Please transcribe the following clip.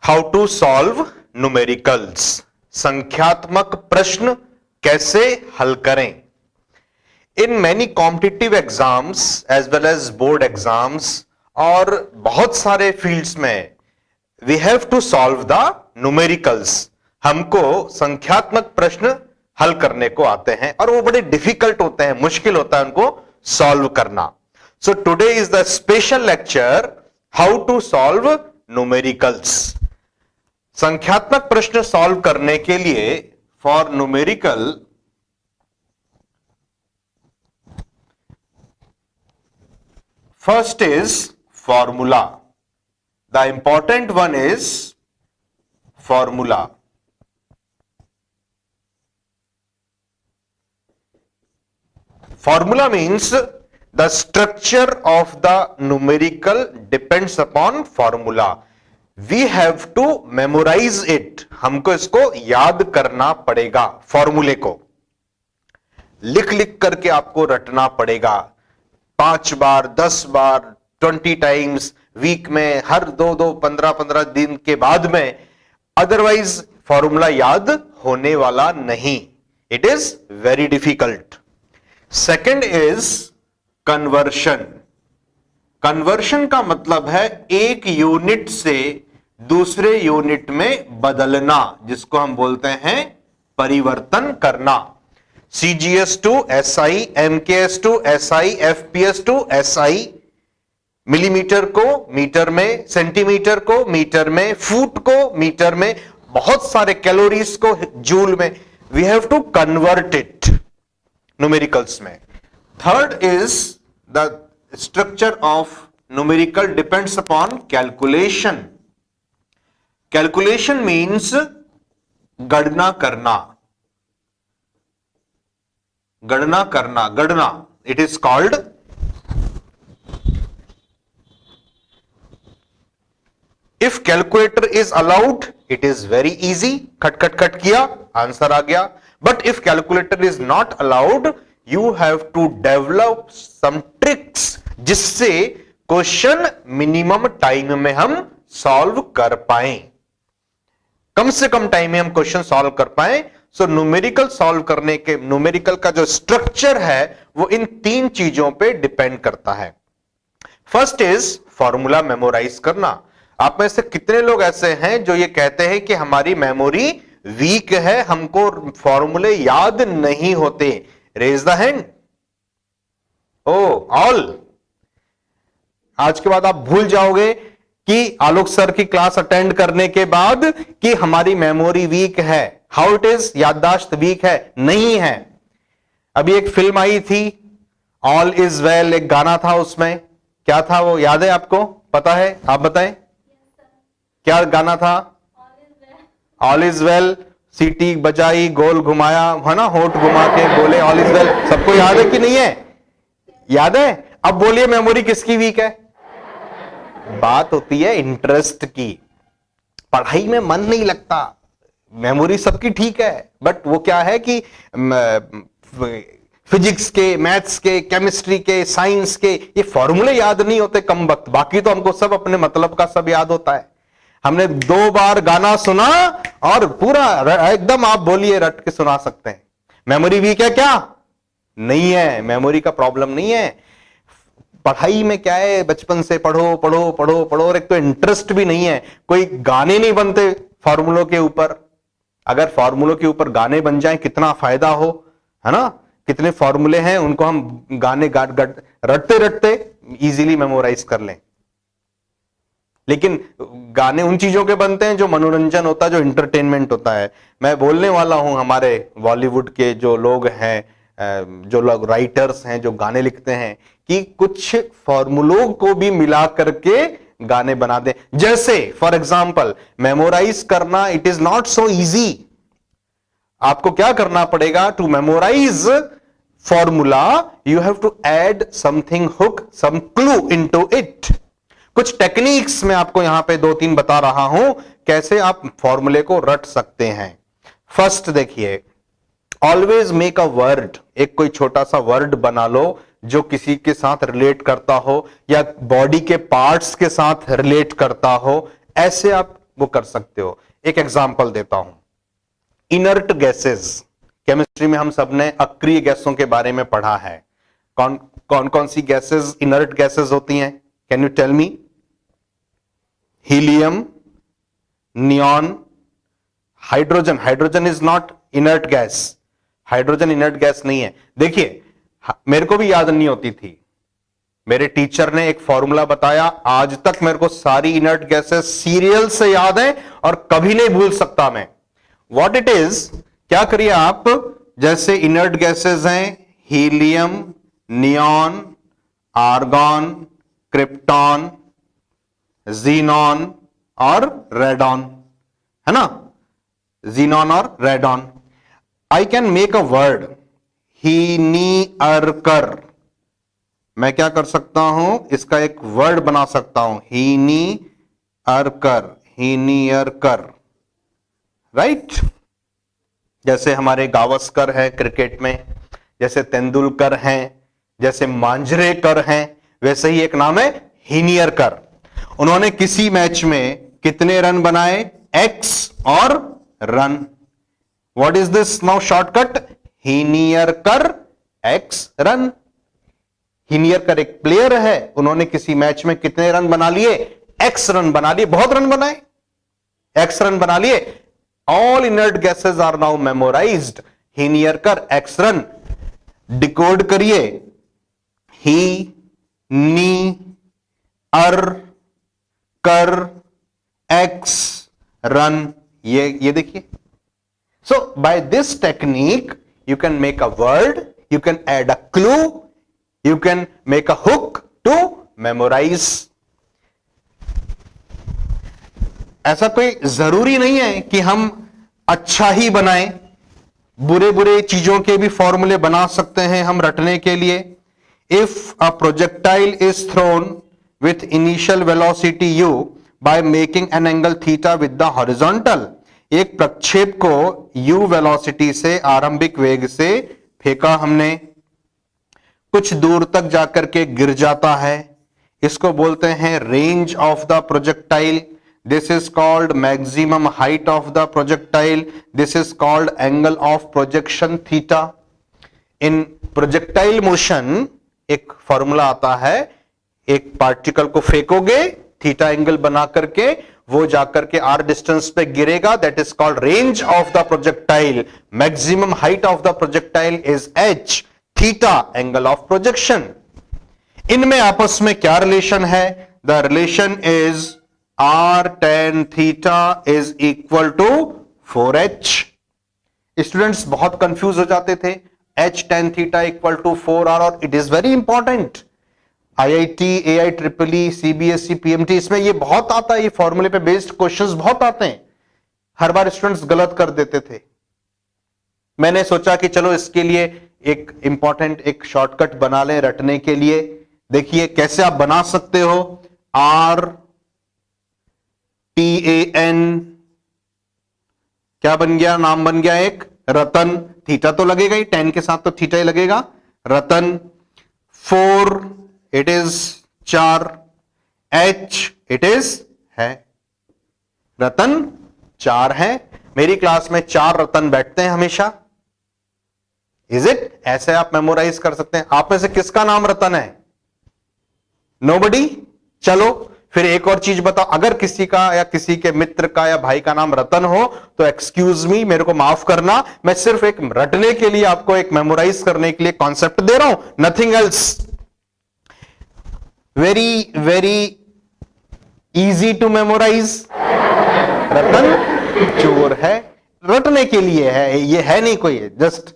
How to solve numericals, संख्यात्मक प्रश्न कैसे हल करें। In many competitive exams as well as board exams और बहुत सारे फील्ड्स में we have to solve the numericals. हमको संख्यात्मक प्रश्न हल करने को आते हैं और वो बड़े डिफिकल्ट होते हैं, मुश्किल होता है उनको सॉल्व करना। So today is the special lecture how to solve numericals. संख्यात्मक प्रश्न सॉल्व करने के लिए for numerical first is formula. The important one is formula. Formula means the structure of the numerical depends upon formula. We have to memorize it. हमको इसको याद करना पड़ेगा, फॉर्मूले को लिख लिख करके आपको रटना पड़ेगा 5 बार 10 बार 20 टाइम्स वीक में, हर 2 15 दिन के बाद में, अदरवाइज फॉर्मूला याद होने वाला नहीं। It is very difficult. Second is conversion. Conversion का मतलब है एक यूनिट से दूसरे यूनिट में बदलना, जिसको हम बोलते हैं परिवर्तन करना। CGS to SI, MKS to SI, FPS to SI, millimetre को मीटर में, सेंटीमीटर को मीटर में, फुट को मीटर में, बहुत सारे कैलोरीज को जूल में। We have to convert it numericals में। Third is the structure of numerical depends upon calculation. Calculation means गणना करना, गणना करना, गणना। It is called if calculator is allowed it is very easy, खट खट खट किया आंसर आ गया। But if calculator is not allowed, you have to develop some tricks जिससे क्वेश्चन मिनिमम टाइम में हम सॉल्व कर पाए, कम से कम टाइम में हम क्वेश्चन सॉल्व कर पाए। सो न्यूमेरिकल सॉल्व करने के, न्यूमेरिकल का जो स्ट्रक्चर है वो इन 3 चीजों पे डिपेंड करता है। फर्स्ट इज फॉर्मूला मेमोराइज करना। आप में से कितने लोग ऐसे हैं जो ये कहते हैं कि हमारी मेमोरी वीक है, हमको फॉर्मूले याद नहीं होते? Raise the hand. Oh all. आज के बाद आप भूल जाओगे कि आलोक सर की क्लास अटेंड करने के बाद कि हमारी मेमोरी वीक है। हाउ इट इज, याददाश्त वीक है? नहीं है। अभी एक फिल्म आई थी ऑल इज वेल, एक गाना था उसमें, क्या था वो, याद है आपको? पता है? आप बताएं क्या गाना था? ऑल इज वेल, सीटी बजाई, गोल घुमाया, है ना, होठ घुमा के बोले ऑल इज वेल। सबको याद है कि नहीं है? याद है। अब बोलिए मेमोरी किसकी वीक है? बात होती है इंटरेस्ट की। पढ़ाई में मन नहीं लगता, मेमोरी सबकी ठीक है, बट वो क्या है कि फिजिक्स के, मैथ्स के, केमिस्ट्री के, साइंस के ये फॉर्मूले याद नहीं होते कम वक्त। बाकी तो हमको सब अपने मतलब का सब याद होता है। हमने 2 बार गाना सुना और पूरा एकदम आप बोलिए रट के सुना सकते हैं। मेमोरी वीक है क्या? नहीं है, मेमोरी का प्रॉब्लम नहीं है। पढ़ाई में क्या है, बचपन से पढ़ो पढ़ो पढ़ो पढ़ो, और एक तो इंटरेस्ट भी नहीं है। कोई गाने नहीं बनते फॉर्मूलों के ऊपर। अगर फॉर्मूलों के ऊपर गाने बन जाए कितना फायदा हो, है ना। कितने फॉर्मूले हैं उनको हम गाने रटते रटते इजीली मेमोराइज कर लें। लेकिन गाने उन चीजों के बनते हैं जो मनोरंजन होता है, जो इंटरटेनमेंट होता है। मैं बोलने वाला हूं हमारे बॉलीवुड के जो लोग हैं, जो लोग राइटर्स हैं, जो गाने लिखते हैं, कि कुछ फॉर्मूलों को भी मिला करके गाने बना दें। जैसे फॉर एग्जाम्पल मेमोराइज करना, it is not so easy. आपको क्या करना पड़ेगा? To memorize formula you have to add something hook, some clue into it. कुछ टेक्निक्स मैं आपको यहां पे 2-3 बता रहा हूं कैसे आप फॉर्मूले को रट सकते हैं। फर्स्ट देखिए, ऑलवेज मेक अ वर्ड। एक कोई छोटा सा वर्ड बना लो जो किसी के साथ रिलेट करता हो या बॉडी के पार्ट्स के साथ रिलेट करता हो। ऐसे आप वो कर सकते हो। एक एग्जांपल देता हूं, इनर्ट गैसेस। केमिस्ट्री में हम सबने अक्रिय गैसों के बारे में पढ़ा है। कौन कौन कौन सी गैसेस इनर्ट गैसेस होती हैं? Can you tell me? Helium, neon, hydrogen. Hydrogen is not inert gas, hydrogen inert gas नहीं है। देखिए, मेरे को भी याद नहीं होती थी, मेरे टीचर ने एक फॉर्मूला बताया, आज तक मेरे को सारी इनर्ट गैसेस सीरियल से याद है और कभी नहीं भूल सकता मैं। व्हाट इट इज, क्या करिए आप, जैसे इनर्ट गैसेस हैं helium, neon, argon, krypton, xenon और रेडॉन, है ना, जीनॉन और radon. I can make a word हीनियरकर। मैं क्या कर सकता हूं, इसका एक वर्ड बना सकता हूं, हीनियरकर, हीनियरकर, राइट। जैसे हमारे गावस्कर है क्रिकेट में, जैसे तेंदुलकर हैं, जैसे मांजरेकर हैं, वैसे ही एक नाम है हीनियरकर। उन्होंने किसी मैच में कितने रन बनाए? एक्स और run. What is this now shortcut? हीनियरकर एक्स रन। हीनियरकर एक प्लेयर है, उन्होंने किसी मैच में कितने रन बना लिए? एक्स रन बना लिए, बहुत रन बनाए, एक्स रन बना लिए। All inert gases are now memorized, हीनियरकर एक्स रन। डिकोड करिए, ही नी अर कर एक्स रन, ये देखिए। So by this technique you can make a word, you can add a clue, you can make a hook to memorize. ऐसा कोई जरूरी नहीं है कि हम अच्छा ही बनाएं, बुरे बुरे चीजों के भी फॉर्मूले बना सकते हैं हम रटने के लिए। If a projectile is throne with initial velocity u by making an angle theta with the horizontal, एक प्रक्षेप को u वेलोसिटी से, आरंभिक वेग से फेंका हमने, कुछ दूर तक जाकर के गिर जाता है, इसको बोलते हैं range of the projectile. This is called maximum height of the projectile. This is called angle of projection theta. In projectile motion एक फॉर्मूला आता है, एक पार्टिकल को फेंकोगे, थीटा एंगल बना करके वो जाकर के आर डिस्टेंस पे गिरेगा, that is called range of the projectile. Maximum height of the projectile is h, theta angle of projection. इनमें आपस में क्या रिलेशन है? The relation is r tan theta is equal to 4h। Students बहुत confuse हो जाते थे, h tan theta equal to 4r, और it is very important. IIT, AIEEE, CBSE, PMT, इसमें ये बहुत आता है, ये फॉर्मूले पे बेस्ड क्वेश्चंस बहुत आते हैं। हर बार स्टूडेंट्स गलत कर देते थे। मैंने सोचा कि चलो इसके लिए एक इंपॉर्टेंट एक शॉर्टकट बना लें रटने के लिए। देखिए कैसे आप बना सकते हो। RTAN क्या बन गया? नाम बन गया एक, रतन। थीटा तो लगेगा ही, 10 के साथ तो थीटा ही लगेगा, रतन। 4 it is 4, H it is है, रतन 4 है। मेरी क्लास में 4 रतन बैठते हैं हमेशा। Is it? ऐसे आप मेमोराइज कर सकते हैं। आप में से किसका नाम रतन है? नोबडी? चलो फिर एक और चीज बताओ, अगर किसी का या किसी के मित्र का या भाई का नाम रतन हो तो एक्सक्यूज मी, मेरे को माफ करना, मैं सिर्फ एक रटने के लिए आपको एक मेमोराइज करने के लिए कॉन्सेप्ट दे रहा हूं, nothing else. Very very easy to memorize. रतन चोर है, रटने के लिए है, ये है नहीं कोई, जस्ट